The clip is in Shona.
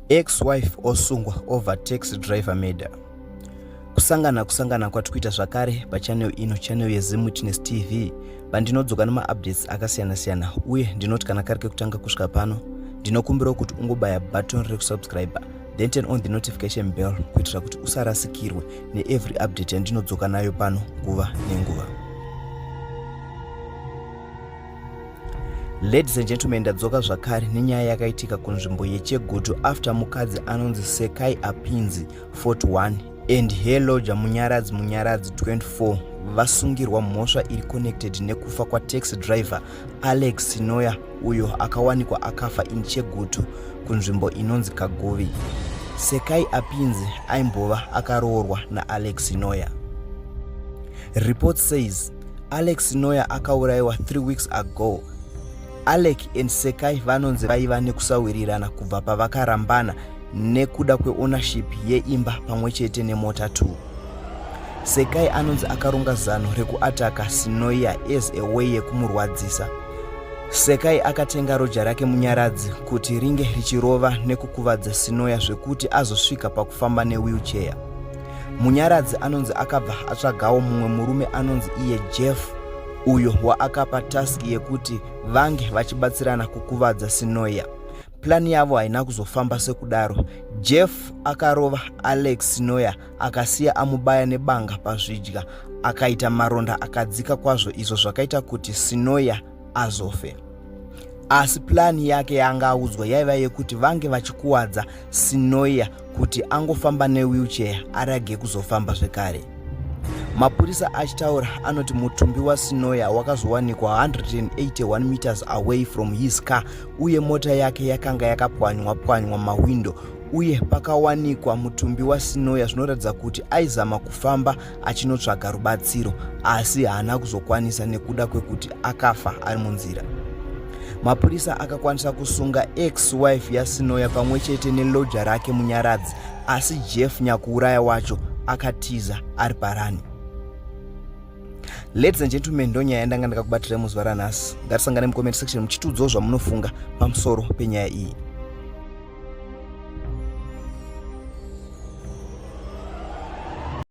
Ex-wife osungwa over taxi driver murder. Kusangana kwatikuita zvakare pachannel ino, channel yeZim Witness TV, bandinodzoka nemaupdates akasiyana-siyana, uye ndinoti kana kari kekutanga kusvika pano, ndinokumbira kuti ungobaya button rekusubscribe, then turn on the notification bell kuitira kuti usarasikirwe neevery update yandinodzoka nayo pano nguva nenguva. Ladies and gentlemen, ndadzoka zvakare nenyaya yakaitika kunzvimbo yeChegutu after mukadzi anonzi Sekai Apinzi 41 and Heloja Munyaradzi 24 vasungirwa mhosva iri connected nekufa kwa taxi driver Alex Sinoya uyo akawanikwa akafa in Chegutu kunzvimbo inonzi Kagovi. Sekai Apinzi aimbova akaroorwa na Alex Sinoya. Report says Alex Sinoya akaurayiwa 3 weeks ago. Alec and Sekai vanonzi vaiva nekusawirirana kubva pavakarambana nekuda kweownership yeimba pamwechete nemota 2. Sekai anonzi akaronga zano rekuataka Sinoya as a way yekumurwadzisa. Sekai akatenga roja rake Munyaradzi kuti ringe richirova nekukuvadza Sinoya zvekuti azosvika pakufamba newheelchair. Munyaradzi anonzi akabva atsvagawo mumwe murume anonzi iye Jeff uyo waakapa task yekuti vange vachibatsirana kukuvadza Sinoya. Plani yavo haina kuzofamba sekudaro. Jeff akarova Alex Sinoya akasiya amubaya nebanga pazvidya, akaita maronda akadzika kwazvo, izvo zvakaita kuti Sinoya azofe. Asi plani yake yanga audzwa yaiva yekuti vange vachikuwadza Sinoya kuti angofamba newheelchair arage kuzofamba zvekare. Mapurisa achitaura anoti mutumbi waSinoya wakazowanikwa 181 meters away from his car, uye mota yake yakanga yakapwanywa mawindo, uye pakawanikwa mutumbi waSinoya zvinoratidza kuti aizama kufamba achinotsvaga rubatsiro asi haana kuzokwanisa nekuda kwekuti akafa ari munzira. Mapurisa akakwanisa kusunga ex-wife yaSinoya pamwechete neloja rake Munyaradzi, asi Jeff nyakuuraya wacho akatiza ari parani. Ladies and gentlemen, ndonyaya yandanga ndakakubatira muzuva ranhasi. Ngatisangane mucomment section muchitiudzawo zvamunofunga pamusoro penyaya iyi.